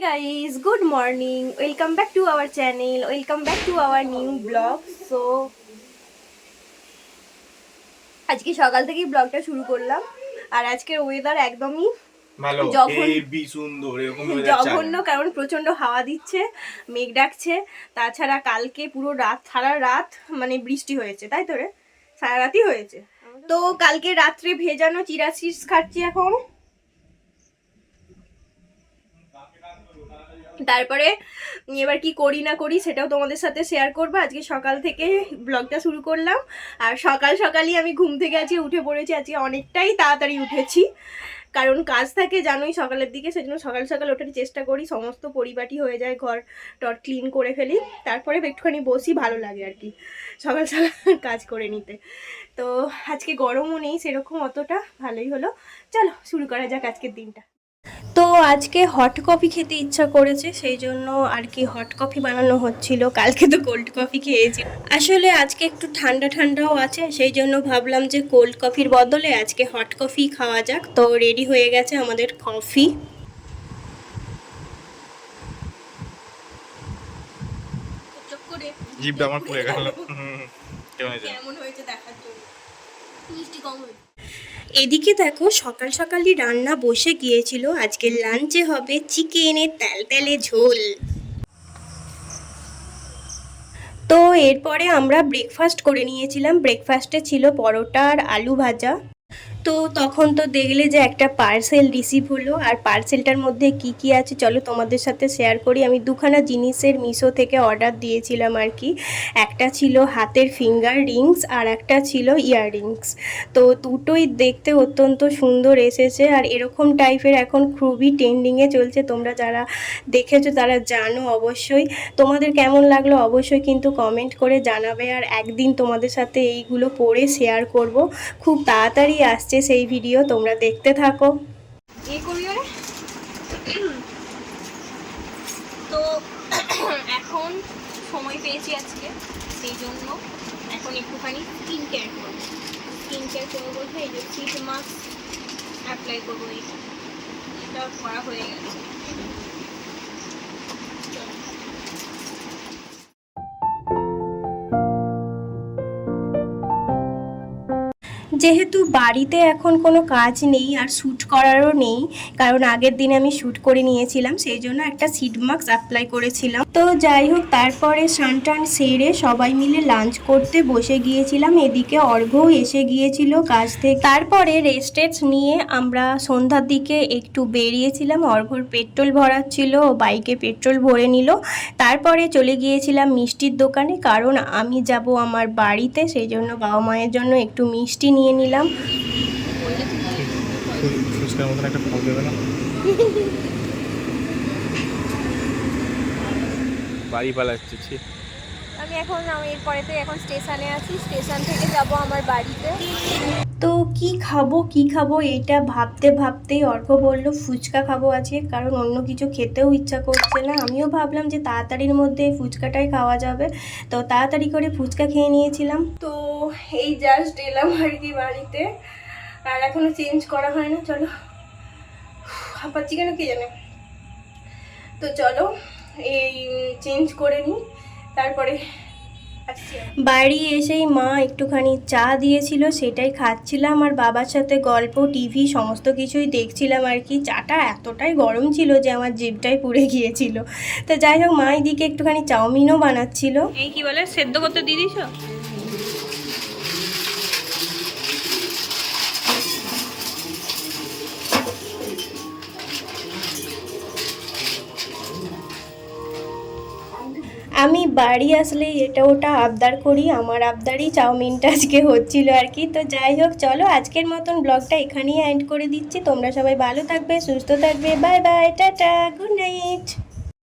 guys, good morning. Welcome back to our channel. Welcome back to our new vlog. So আজকে সকাল থেকেই ব্লগটা শুরু করলাম আর আজকের ওয়েদার একদমই ভালো হেভি সুন্দর এরকম ওয়েদার জঘন্য, কারণ প্রচন্ড হাওয়া দিচ্ছে, মেঘ ডাকছে। তাছাড়া কালকে পুরো রাত সারা রাত মানে বৃষ্টি হয়েছে, তাই তো রে? সারা রাতই হয়েছে। তো কালকে রাত্রে ভেজানো চিরা চিপস খাচ্ছি এখন। তারপরে এবার কি করি না করি সেটাও তোমাদের সাথে শেয়ার করবো। আজকে সকাল থেকে ব্লগটা শুরু করলাম আর সকাল সকালই আমি ঘুম থেকে আজকে উঠে পড়েছি। আজকে অনেকটাই তাড়াতাড়ি উঠেছি, কারণ কাজ থাকে জানোই সকালের দিকে, সেজন্য সকাল সকাল ওঠার চেষ্টা করি। সমস্ত পরিপাটি হয়ে যায়, ঘর টর ক্লিন করে ফেলি, তারপরে একটুখানি বসি, ভালো লাগে আর কি সকাল সকাল কাজ করে নিতে। তো আজকে গরমও নেই সেরকম অতটা, ভালোই হলো। চলো শুরু করা যাক আজকের দিনটা। তো আজকে হট কফি খেতে ইচ্ছা করেছে, সেই জন্য আর কি হট কফি বানানো হচ্ছিল। কালকে তো কোল্ড কফি খেয়েছি, আসলে আজকে একটু ঠান্ডা ঠান্ডাও আছে, সেই জন্য ভাবলাম যে কোল্ড কফির বদলে আজকে হট কফি খাওয়া যাক। তো রেডি হয়ে গেছে আমাদের কফি। জিভটা আমার পুড়ে গেল। কেমন হয়েছে দেখার জন্য, মিষ্টি কম হয়েছে। এদিকে দেখো সকাল সকালই রান্না বসে গিয়েছিল। আজকে লাঞ্চে হবে চিকেনের তেলতেলে ঝোল। তো এরপরে আমরা ব্রেকফাস্ট করে নিয়েছিলাম। ব্রেকফাস্টে ছিল পরোটা আর আলু ভাজা। তো তখন তো দেখলে যে একটা পার্সেল রিসিভ হলো, আর পার্সেলটার মধ্যে কি কি আছে চলো তোমাদের সাথে শেয়ার করি। আমি দুখানা জিনিসের মিশো থেকে অর্ডার দিয়েছিলাম আর কি। একটা ছিল হাতের ফিঙ্গার রিংস আর একটা ছিল ইয়াররিংস। তো দুটোই দেখতে অত্যন্ত সুন্দর এসেছে, আর এরকম টাইপের এখন খুবই ট্রেন্ডিংয়ে চলছে। তোমরা যারা দেখেছো তারা জানো অবশ্যই। তোমাদের কেমন লাগলো অবশ্যই কিন্তু কমেন্ট করে জানাবে, আর একদিন তোমাদের সাথে এইগুলো পরে শেয়ার করব। খুব তাড়াতাড়ি আসছে সেই ভিডিও, তোমরা দেখতে থাকো। তো এখন সময় পেয়েছি আজকে, সেই জন্য এখন একটুখানি স্কিন কেয়ার করবো। স্কিন কেয়ার করবো বলতে এই যে সিট মাস্ক অ্যাপ্লাই করবো, এটা করা হয়ে গেছে। যেহেতু বাড়িতে এখন কোনো কাজ নেই আর শ্যুট করারও নেই, কারণ আগের দিনে আমি শ্যুট করে নিয়েছিলাম, সেই জন্য একটা সিড মাস্ক অ্যাপ্লাই করেছিলাম। তো যাই হোক, তারপরে স্নান টান সেরে সবাই মিলে লাঞ্চ করতে বসে গিয়েছিলাম। এদিকে অর্ঘ্যও এসে গিয়েছিল কাজ থেকে। তারপরে রেস্ট নিয়ে আমরা সন্ধ্যার দিকে একটু বেরিয়েছিলাম। অর্ঘ্যর পেট্রোল ভরাচ্ছিল, বাইকে পেট্রোল ভরে নিল। তারপরে চলে গিয়েছিলাম মিষ্টির দোকানে, কারণ আমি যাব আমার বাড়িতে, সেই জন্য বাবা মায়ের জন্য একটু মিষ্টি নিয়ে নিলাম। ফুচকার মতন একটা ফল দেবে না? বাড়ি পালাচ্ছি আমি এখন এরপরেতে এখন স্টেশনে আছি, স্টেশন থেকে যাব আমার বাড়িতে। তো কি খাবো এটা ভাবতে ভাবতেই অর্ঘ্য বলল ফুচকা খাবো আজকে, কারণ অন্য কিছু খেতেও ইচ্ছা করছে না। আমিও ভাবলাম যে তাড়াতাড়ির মধ্যে ফুচকাটাই খাওয়া যাবে, তো তাড়াতাড়ি করে ফুচকা খেয়ে নিয়েছিলাম। তো এই জাস্ট এলাম আর কি বাড়িতে, আর এখনো চেঞ্জ করা হয় না। চলো, হাঁপাচ্ছি কেন কে জানে। তো চলো এই চেঞ্জ করে নিই, তারপরে বাড়ি এসেই মা একটুখানি চা দিয়েছিল, সেটাই খাচ্ছিলাম, আর বাবার সাথে গল্প, টিভি সমস্ত কিছুই দেখছিলাম আর কি। চাটা এতটাই গরম ছিল যে আমার জিভটাই পুড়ে গিয়েছিল। তো যাই হোক, মা এদিকে একটুখানি চাউমিনও বানাচ্ছিল। এই কি বলে, সেদ্ধ করতে দিয়ে দিস? আমি বাড়ি আসলে এটা ওটা আবদার করি, আমার আবদারই চাউমিনটা আজকে হচ্ছিল আর কি। তো যাই হোক, চলো আজকের মতন ব্লগটা এখানেই এন্ড করে দিচ্ছি। তোমরা সবাই ভালো থাকবে, সুস্থ থাকবে। Bye bye, tata, good night.